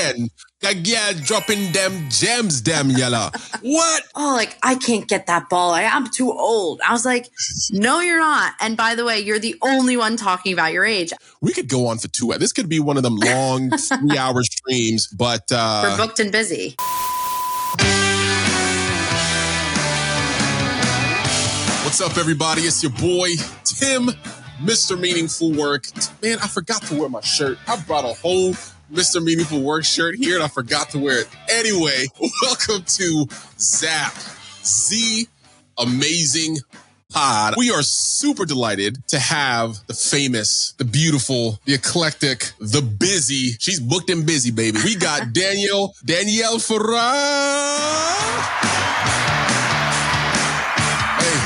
again. Dropping them gems, Daniela. What? Oh, like, I can't get that ball. I'm too old. I was like, no, you're not. And by the way, you're the only one talking about your age. We could go on for 2 hours. This could be one of them long 3-hour streams, but we're booked and busy. What's up, everybody? It's your boy, Tim, Mr. Meaningful Work. Man, I forgot to wear my shirt. I brought a whole Mr. Meaningful Work shirt here, and I forgot to wear it. Anyway, welcome to Zap, the amazing pod. We are super delighted to have the famous, the beautiful, the eclectic, the busy. She's booked and busy, baby. We got Danielle Farage.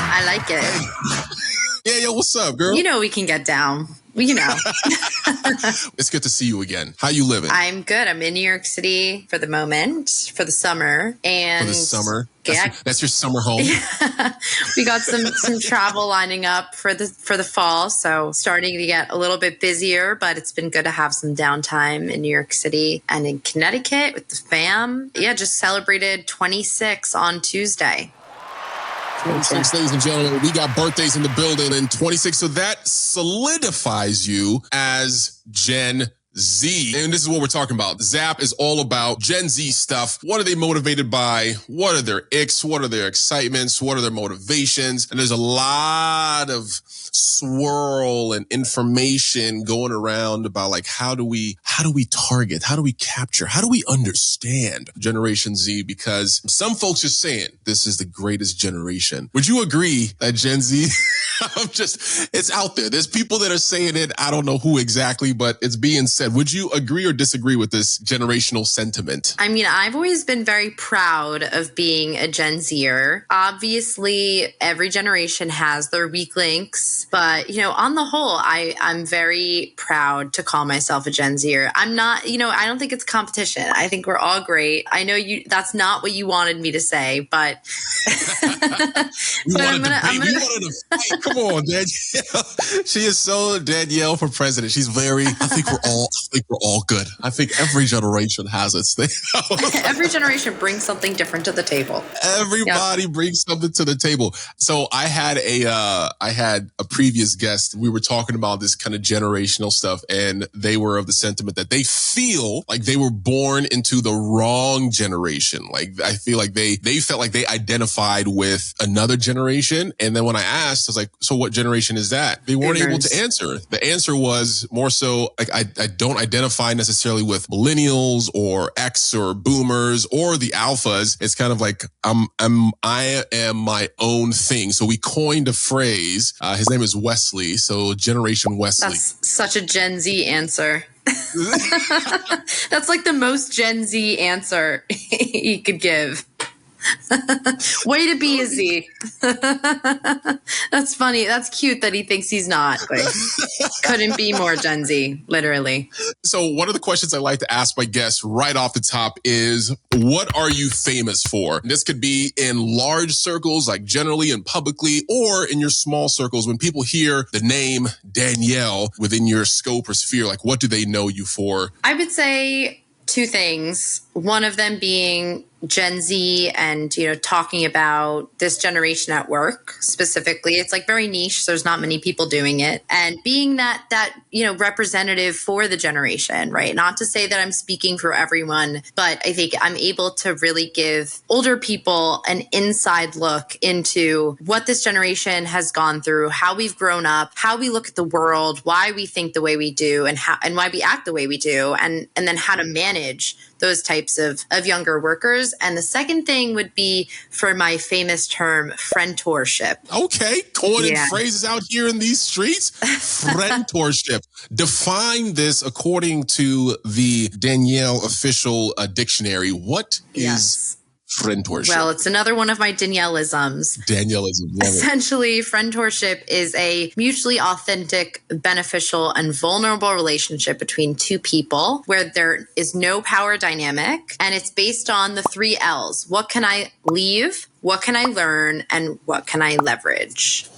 I like it. Yeah, yo, what's up, girl? You know we can get down. You know. It's good to see you again. How you living? I'm good. I'm in New York City for the moment, for the summer. And for the summer? Yeah, that's your summer home? We got some travel lining up for the fall. So starting to get a little bit busier, but it's been good to have some downtime in New York City and in Connecticut with the fam. Yeah, just celebrated 26 on Tuesday. 26, ladies and gentlemen, we got birthdays in the building, and 26. So that solidifies you as Gen Z. And this is what we're talking about. Zap is all about Gen Z stuff. What are they motivated by? What are their icks? What are their excitements? What are their motivations? And there's a lot of swirl and information going around about like, how do we target? How do we capture? How do we understand Generation Z? Because some folks are saying this is the greatest generation. Would you agree that Gen Z, it's out there. There's people that are saying it. I don't know who exactly, but it's being said. Would you agree or disagree with this generational sentiment? I mean, I've always been very proud of being a Gen Zer. Obviously, every generation has their weak links, but, you know, on the whole, I'm very proud to call myself a Gen Zer. I'm not, you know, I don't think it's competition. I think we're all great. I know that's not what you wanted me to say, but you wanted to fight. Come on, Danielle. She is so Danielle for president. She's very, I think we're all good. I think every generation has its thing. Every generation brings something different to the table. Everybody brings something to the table. So I had a previous guest. We were talking about this kind of generational stuff, and they were of the sentiment that they feel like they were born into the wrong generation. Like, I feel like they felt like they identified with another generation. And then when I asked, I was like, so what generation is that? They weren't able to answer. The answer was more so like, I don't identify necessarily with millennials or X or boomers or the alphas. It's kind of like I am my own thing. So we coined a phrase. His name is Wesley. So Generation Wesley. That's such a Gen Z answer. That's like the most Gen Z answer he could give. Way to be a Z. That's funny. That's cute that he thinks he's not. Like, couldn't be more Gen Z, literally. So one of the questions I like to ask my guests right off the top is, what are you famous for? This could be in large circles, like generally and publicly, or in your small circles. When people hear the name Danielle within your scope or sphere, like, what do they know you for? I would say 2 things. One of them being Gen Z and, you know, talking about this generation at work specifically. It's like very niche. So there's not many people doing it. And being that, you know, representative for the generation, right? Not to say that I'm speaking for everyone, but I think I'm able to really give older people an inside look into what this generation has gone through, how we've grown up, how we look at the world, why we think the way we do, and why we act the way we do, and then how to manage those types of younger workers. And the second thing would be for my famous term, Friendtorship. Okay, coining phrases out here in these streets. Friendtorship. Define this according to the Danielle official dictionary. What is Friendtorship? Well, it's another one of my Danielleisms. Essentially, Friendtorship is a mutually authentic, beneficial, and vulnerable relationship between 2 people where there is no power dynamic, and it's based on the 3 L's. What can I leave? What can I learn? And what can I leverage?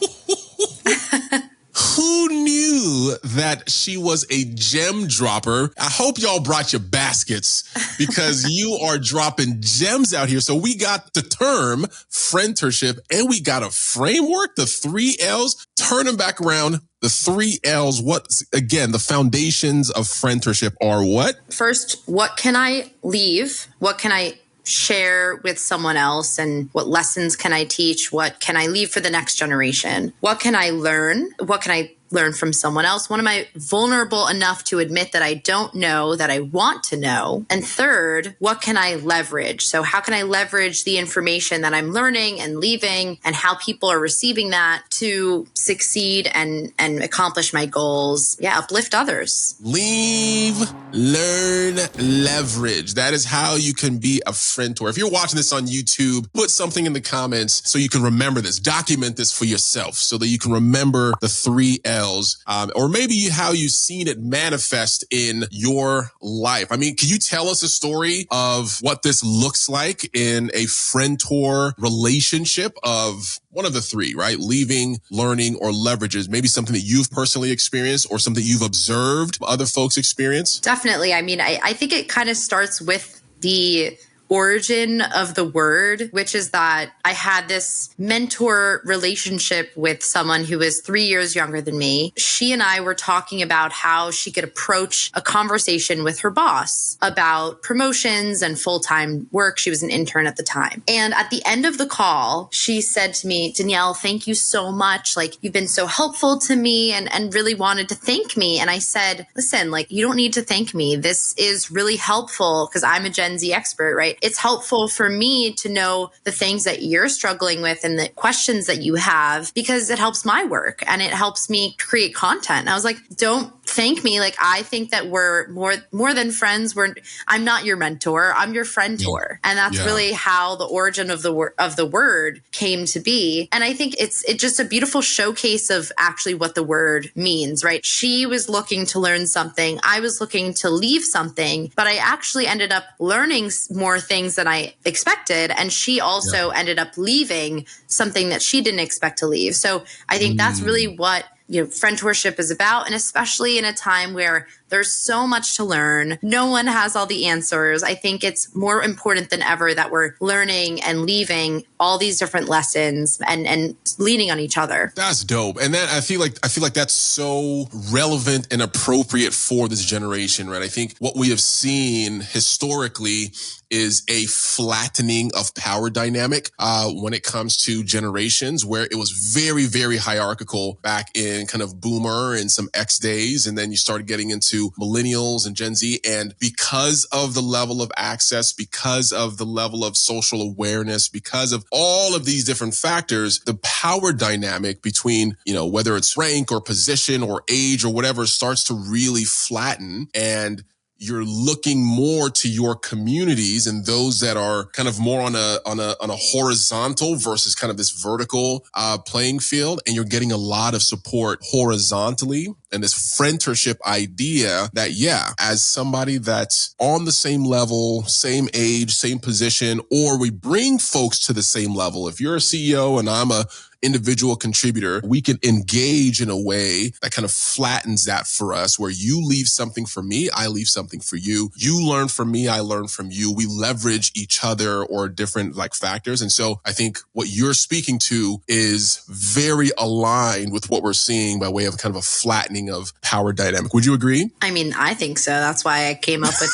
who knew that she was a gem dropper? I hope y'all brought your baskets because you are dropping gems out here. So we got the term friendtorship and we got a framework, the 3Ls. Turn them back around. The 3Ls, what, again, the foundations of friendtorship are what? First, what can I leave? What can I share with someone else? And what lessons can I teach? What can I leave for the next generation? What can I learn? What can I learn from someone else? When am I vulnerable enough to admit that I don't know, that I want to know? And third, what can I leverage? So how can I leverage the information that I'm learning and leaving and how people are receiving that to succeed and accomplish my goals? Yeah, uplift others. Leave, learn, leverage. That is how you can be a friendtor. If you're watching this on YouTube, put something in the comments so you can remember this. Document this for yourself so that you can remember the 3Ls. Or maybe how you've seen it manifest in your life. I mean, can you tell us a story of what this looks like in a friend-tor relationship of one of the three, right? Leaving, learning, or leverages, maybe something that you've personally experienced or something you've observed other folks experience? Definitely. I mean, I think it kind of starts with the origin of the word, which is that I had this mentor relationship with someone who was 3 years younger than me. She and I were talking about how she could approach a conversation with her boss about promotions and full-time work. She was an intern at the time. And at the end of the call, she said to me, Danielle, thank you so much. Like, you've been so helpful to me and really wanted to thank me. And I said, listen, like, you don't need to thank me. This is really helpful because I'm a Gen Z expert, right? It's helpful for me to know the things that you're struggling with and the questions that you have because it helps my work and it helps me create content. And I was like, don't thank me. Like, I think that we're more than friends. I'm not your mentor. I'm your friendtor. And that's really how the origin of the word came to be. And I think it's just a beautiful showcase of actually what the word means, right? She was looking to learn something. I was looking to leave something, but I actually ended up learning more things than I expected. And she also ended up leaving something that she didn't expect to leave. So I think that's really what friendtorship is about. And especially in a time where there's so much to learn, no one has all the answers. I think it's more important than ever that we're learning and leaving all these different lessons and leaning on each other. That's dope. And then I feel like that's so relevant and appropriate for this generation, right? I think what we have seen historically is a flattening of power dynamic when it comes to generations, where it was very, very hierarchical back in kind of boomer and some X days. And then you started getting into millennials and Gen Z. And because of the level of access, because of the level of social awareness, because of all of these different factors, the power dynamic between, whether it's rank or position or age or whatever starts to really flatten. And you're looking more to your communities and those that are kind of more on a horizontal versus kind of this vertical playing field. And you're getting a lot of support horizontally. And this friendtorship idea that, as somebody that's on the same level, same age, same position, or we bring folks to the same level. If you're a CEO and I'm a individual contributor, we can engage in a way that kind of flattens that for us, where you leave something for me, I leave something for you. You learn from me, I learn from you. We leverage each other or different factors. And so I think what you're speaking to is very aligned with what we're seeing by way of kind of a flattening of power dynamic. Would you agree? I mean, I think so. That's why I came up with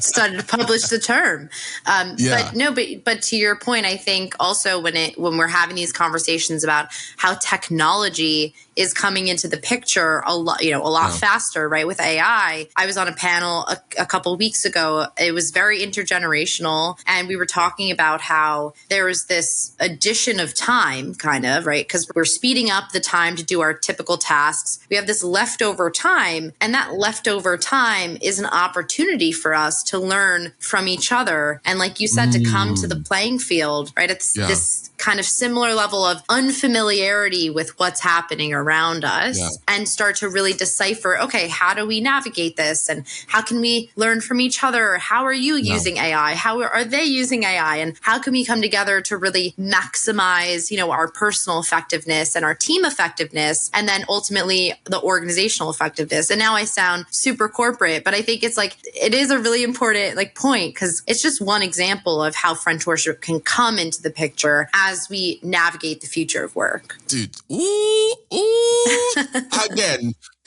started to publish the term. But to your point, I think also when we're having these conversations about how technology is coming into the picture a lot faster, right? With AI. I was on a panel a couple of weeks ago. It was very intergenerational. And we were talking about how there was this addition of time kind of, right? Because we're speeding up the time to do our typical tasks. We have this leftover time, and that leftover time is an opportunity for us to learn from each other. And like you said, to come to the playing field, right? It's this kind of similar level of unfamiliarity with what's happening or around us and start to really decipher, okay, how do we navigate this? And how can we learn from each other? How are you using AI? How are they using AI? And how can we come together to really maximize, our personal effectiveness and our team effectiveness, and then ultimately the organizational effectiveness? And now I sound super corporate, but I think it's like, it is a really important point, because it's just one example of how Friendtorship can come into the picture as we navigate the future of work. Dude,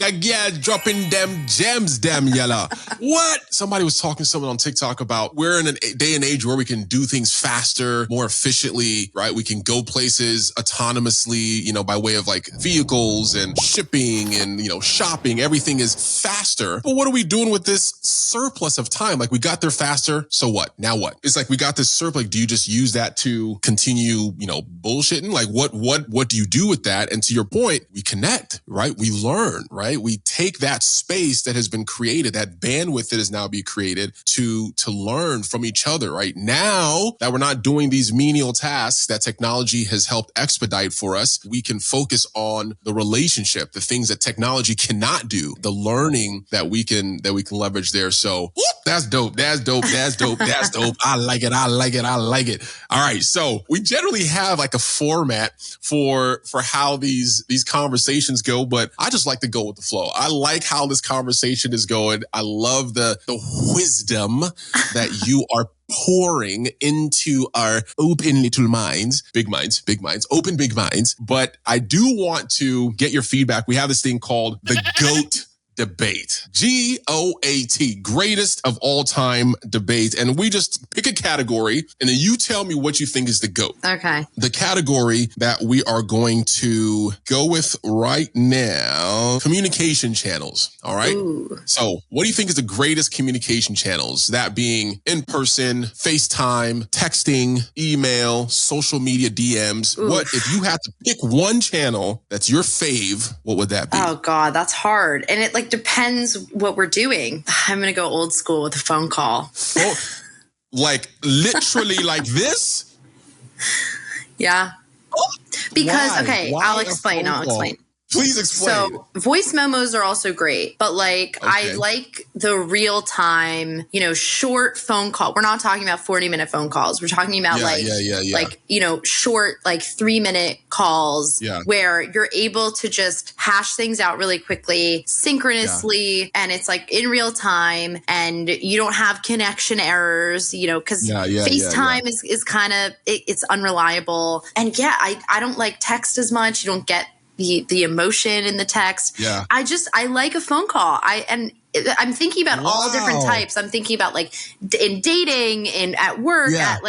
again, dropping them gems, damn yella. What? Somebody was talking to someone on TikTok about we're in a day and age where we can do things faster, more efficiently, right? We can go places autonomously, by way of vehicles and shipping and, shopping. Everything is faster. But what are we doing with this surplus of time? We got there faster. So what? Now what? It's we got this surplus. Do you just use that to continue, bullshitting? What do you do with that? And to your point, we connect, right? We learn, right? We take that space that has been created, that bandwidth that is now being created to learn from each other, right? Now that we're not doing these menial tasks that technology has helped expedite for us, we can focus on the relationship, the things that technology cannot do, the learning that we can leverage there. So that's dope. That's dope. That's dope. That's dope. I like it. I like it. I like it. All right. So we generally have a format for how these conversations go, but I just like to go with the flow. I like how this conversation is going. I love the wisdom that you are pouring into our open little minds, big minds, open big minds. But I do want to get your feedback. We have this thing called the GOAT debate. GOAT, greatest of all time debate. And we just pick a category and then you tell me what you think is the GOAT. Okay. The category that we are going to go with right now, communication channels. All right. Ooh. So what do you think is the greatest communication channels? That being in person, FaceTime, texting, email, social media DMs. Oof. What if you had to pick one channel that's your fave, what would that be? Oh God, that's hard. And it depends what we're doing. I'm going to go old school with a phone call. Literally like this? Yeah. Because, Why? okay, Why I'll explain. Please explain. So voice memos are also great, but I like the real time, short phone call. We're not talking about 40-minute phone calls. We're talking about short, 3-minute calls where you're able to just hash things out really quickly, synchronously. And it's in real time and you don't have connection errors, because FaceTime is kind of, it's unreliable. And I don't like text as much. You don't get the emotion in the text. Yeah. I like a phone call. I'm thinking about all different types. I'm thinking about in dating and at work, and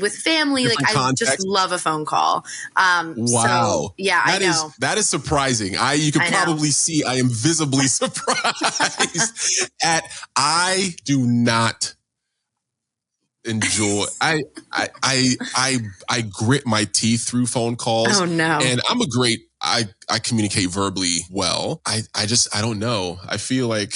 with family. Different I context. just love a phone call. Wow. So, yeah, I know. That is surprising. You can probably see I am visibly surprised I do not enjoy. I grit my teeth through phone calls. Oh no. And I communicate verbally well. I don't know. I feel like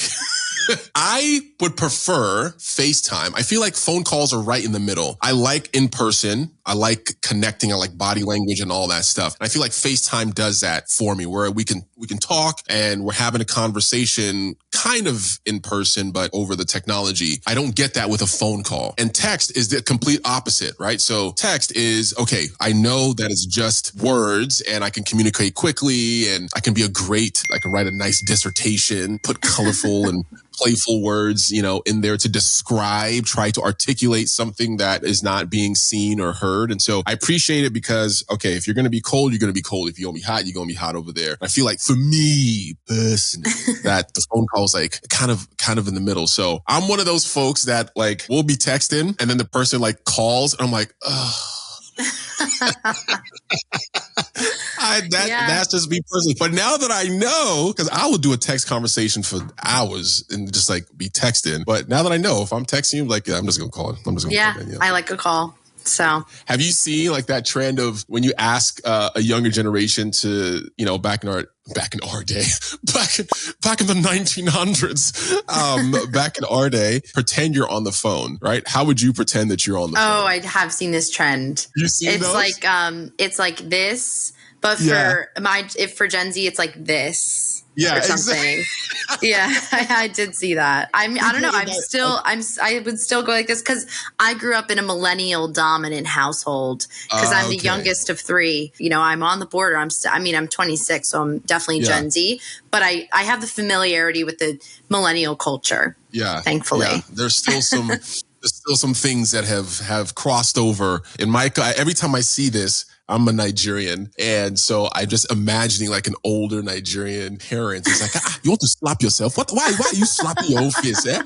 I would prefer FaceTime. I feel like phone calls are right in the middle. I like in person. I like connecting. I like body language and all that stuff. And I feel like FaceTime does that for me, where we can talk and we're having a conversation kind of in person, but over the technology. I don't get that with a phone call. And text is the complete opposite, right? So text is, okay, I know that it's just words and I can communicate quickly and I can write a nice dissertation, put colorful and playful words, in there to try to articulate something that is not being seen or heard. And so I appreciate it because, okay, if you're going to be cold, you're going to be cold. If you're going to be hot, you're going to be hot over there. And I feel like for me personally, that the phone call is kind of in the middle. So I'm one of those folks that we'll be texting and then the person calls and I'm like, oh. That's just me personally. But now that I know, because I will do a text conversation for hours and just be texting. But now that I know, if I'm texting you, I'm just gonna call it. I'm just gonna call it. I like a call. So have you seen that trend of when you ask a younger generation to, back in our day, back in the 1900s, back in our day, pretend you're on the phone, right? How would you pretend that you're on the phone? Oh, I have seen this trend. You seen those? It's like this, But for Gen Z, it's like this. Yeah, or something. Yeah, I did see that. I don't know. I would still go like this because I grew up in a millennial dominant household because I'm the youngest of three. You know, I'm on the border. I'm 26, so I'm definitely Gen Z, but I have the familiarity with the millennial culture. Yeah. Thankfully. Yeah. There's still some things that have crossed over in my, every time I see this, I'm a Nigerian. And so I'm just imagining like an older Nigerian parent. It's like, you want to slap yourself? Why are you slapping your own face? Eh?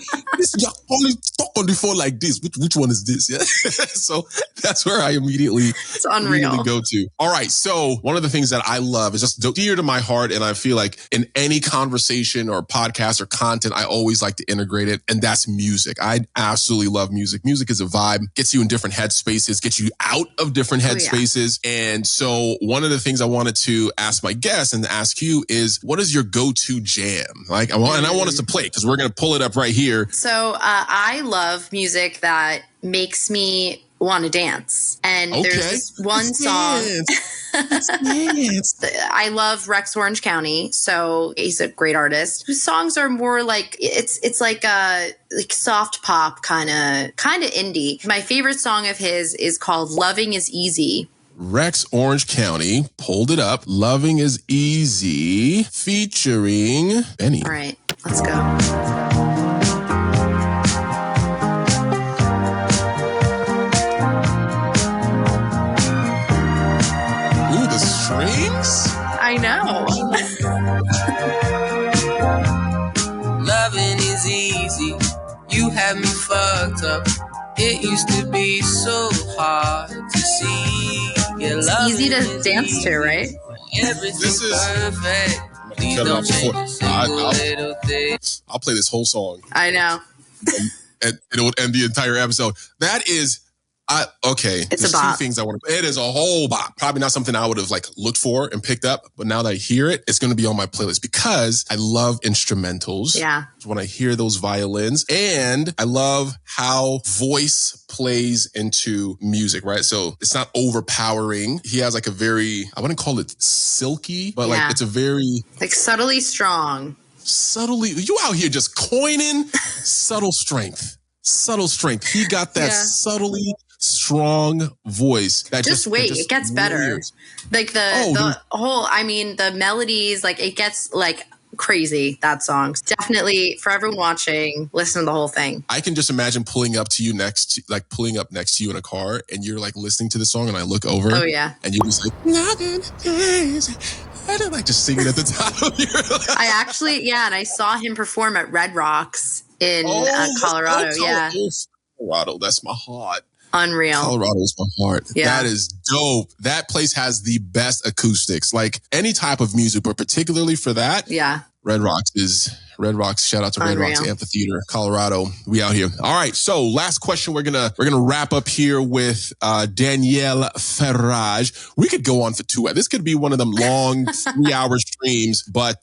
You're only talk on the phone like this. Which one is this? Yeah. So that's where I immediately go to. All right. So one of the things that I love is just dear to my heart. And I feel like in any conversation or podcast or content, I always like to integrate it. And that's music. I absolutely love music. Music is a vibe, gets you in different headspaces, gets you out of different headspaces. And so one of the things I wanted to ask my guests and ask you is, what is your go-to jam? Like, I want us to play because we're going to pull it up right here. So I love music that makes me want to dance. And there's this one song. I love Rex Orange County. So he's a great artist whose songs are more like it's like soft pop kind of indie. My favorite song of his is called Loving is Easy. Rex Orange County, pulled it up. Loving is Easy, featuring Benny. All right, let's go. Ooh, the strings? I know. Loving is easy. You have me fucked up. It used to be so hard to see. It's easy to dance to, right? This is perfect. I'll play this whole song. I know. And it will end the entire episode. That is, okay. It's There's a bop. Two things I want to. It is a whole bop. Probably not something I would have like looked for and picked up, but now that I hear it, it's going to be on my playlist because I love instrumentals. Yeah. When I hear those violins, and I love how voice plays into music, right? So it's not overpowering. He has like a very, I wouldn't call it silky, but like it's a very like subtly strong. Subtly, you out here just coining subtle strength. He got that subtly strong voice. That just wait, it gets better. Like the whole, I mean, the melodies, like it gets like crazy. That song definitely for everyone watching. Listen to the whole thing. I can just imagine pulling up next to you in a car, and you're like listening to the song, and I look over. Oh yeah, and you're just like, I don't like just singing at the top of your. I actually, and I saw him perform at Red Rocks in Colorado. Colorado, that's my heart. Unreal. Colorado is my heart. Yeah. That is dope. That place has the best acoustics. Like any type of music, but particularly for that. Yeah. Red Rocks. Shout out to Red Rocks Amphitheater, Colorado. We out here. All right. So last question. We're gonna wrap up here with Danielle Farage. We could go on for 2 hours. This could be one of them long 3-hour streams, but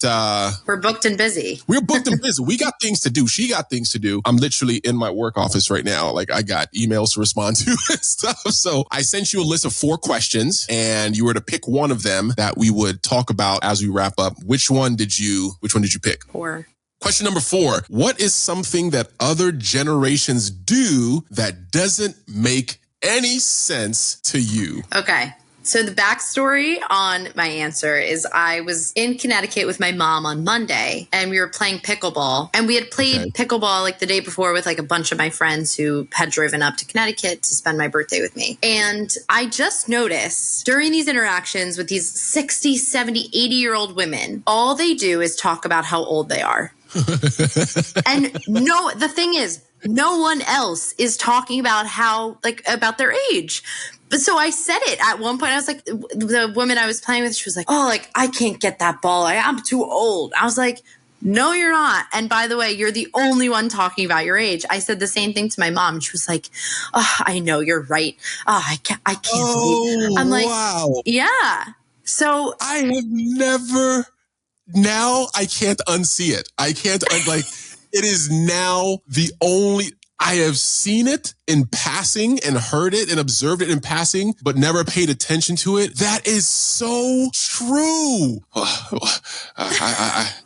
we're booked and busy. We're booked and busy. We got things to do. She got things to do. I'm literally in my work office right now. Like I got emails to respond to and stuff. So I sent you a list of 4 questions, and you were to pick one of them that we would talk about as we wrap up. Which one did you pick? 4. Question number 4. What is something that other generations do that doesn't make any sense to you? Okay. So the backstory on my answer is I was in Connecticut with my mom on Monday, and we were playing pickleball, and we had played pickleball like the day before with like a bunch of my friends who had driven up to Connecticut to spend my birthday with me. And I just noticed during these interactions with these 60, 70, 80-year-old women, all they do is talk about how old they are. And the thing is, no one else is talking about about their age. But so I said it at one point. I was like, the woman I was playing with, she was like, oh, like, I can't get that ball. I'm too old. I was like, no, you're not. And by the way, you're the only one talking about your age. I said the same thing to my mom. She was like, oh, I know, you're right. Oh, I can't believe. I'm like, wow. Yeah. So I have never, now I can't unsee it. I can't, like, it is now the only, I have seen it in passing and heard it and observed it in passing, but never paid attention to it. That is so true.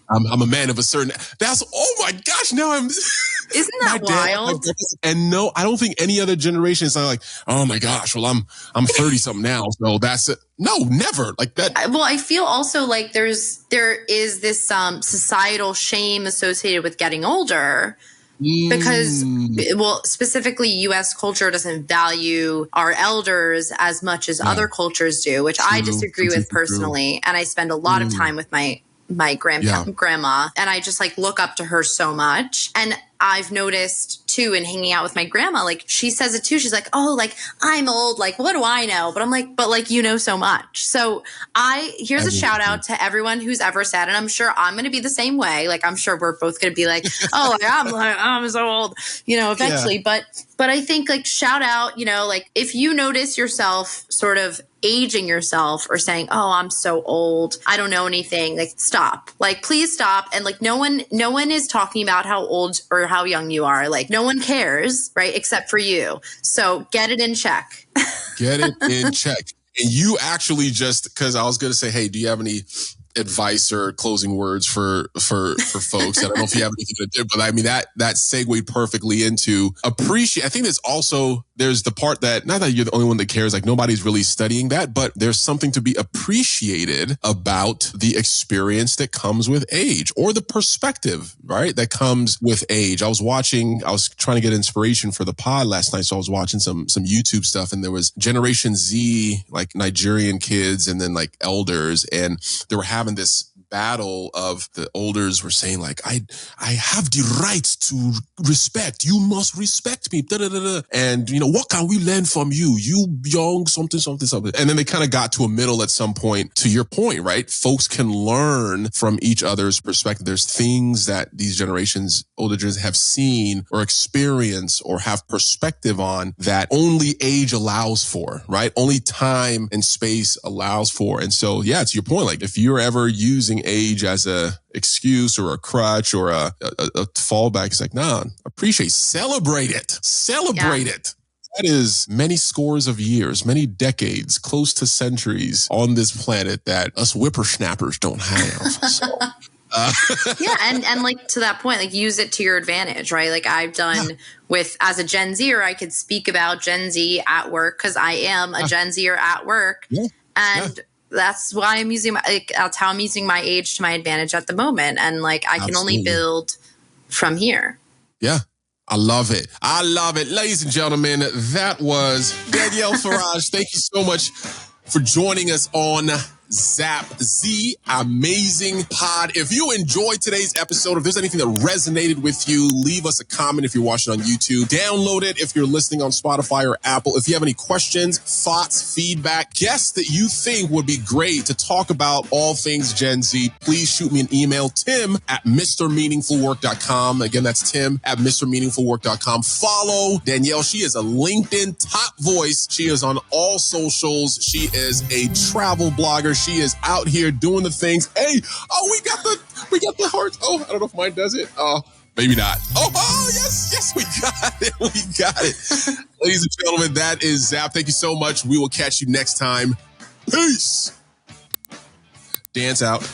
I'm a man of a certain. That's, oh my gosh! Now I'm. Isn't that wild? And no, I don't think any other generation is like, oh my gosh, well, I'm 30 something now, so that's it. No, never like that. Well, I feel also like there is this societal shame associated with getting older. Because, well, specifically U.S. culture doesn't value our elders as much as other cultures do, which I disagree with personally. And I spend a lot of time with my grandma, and I just like look up to her so much. And I've noticed too in hanging out with my grandma, like she says it too. She's like, oh, like I'm old. Like, what do I know? But I'm like, but like, you know so much. So here's a shout out to everyone who's ever said, and I'm sure I'm going to be the same way. Like, I'm sure we're both going to be like, oh, I'm so old, eventually. Yeah. But I think like shout out, like if you notice yourself sort of aging yourself or saying, oh, I'm so old, I don't know anything, like stop, like please stop. And like no one is talking about how old or how young you are. Like no one cares, right? Except for you. So get it in check. Get it in check. And you actually just, because I was going to say, hey, do you have any advice or closing words for folks? I don't know if you have anything to do, but I mean, that segued perfectly into appreciate. I think there's the part that, not that you're the only one that cares, like nobody's really studying that, but there's something to be appreciated about the experience that comes with age, or the perspective, right, that comes with age. I was trying to get inspiration for the pod last night, so I was watching some YouTube stuff, and there was Generation Z, like Nigerian kids, and then like elders, and they were having this battle of the elders were saying like, I have the right to respect. You must respect me. Da, da, da, da. And what can we learn from you? You young something. And then they kind of got to a middle at some point. To your point, right? Folks can learn from each other's perspective. There's things that these older generations have seen or experienced or have perspective on that only age allows for, right? Only time and space allows for. And so, yeah, to your point, like if you're ever using age as a excuse or a crutch or a fallback, it's like, nah, celebrate it. That is many scores of years, many decades, close to centuries on this planet that us whippersnappers don't have. So. Yeah, and like to that point, like use it to your advantage, right? Like I've done as a Gen Zer, I could speak about Gen Z at work because I am a Gen Zer at work, and that's why I'm using that's how I'm using my age to my advantage at the moment, and like I can only build from here. Yeah. I love it. Ladies and gentlemen, that was Danielle Farage. Thank you so much for joining us on Zap Z Amazing Pod. If you enjoyed today's episode, if there's anything that resonated with you, leave us a comment if you're watching on YouTube. Download it if you're listening on Spotify or Apple. If you have any questions, thoughts, feedback, guests that you think would be great to talk about all things Gen Z, please shoot me an email, tim@mrmeaningfulwork.com. Again, that's tim@mrmeaningfulwork.com. Follow Danielle. She is a LinkedIn top voice. She is on all socials. She is a travel blogger. She is out here doing the things. Hey, we got the hearts. Oh, I don't know if mine does it. Maybe not. Oh, yes, we got it. Ladies and gentlemen, that is Zap. Thank you so much. We will catch you next time. Peace. Dance out.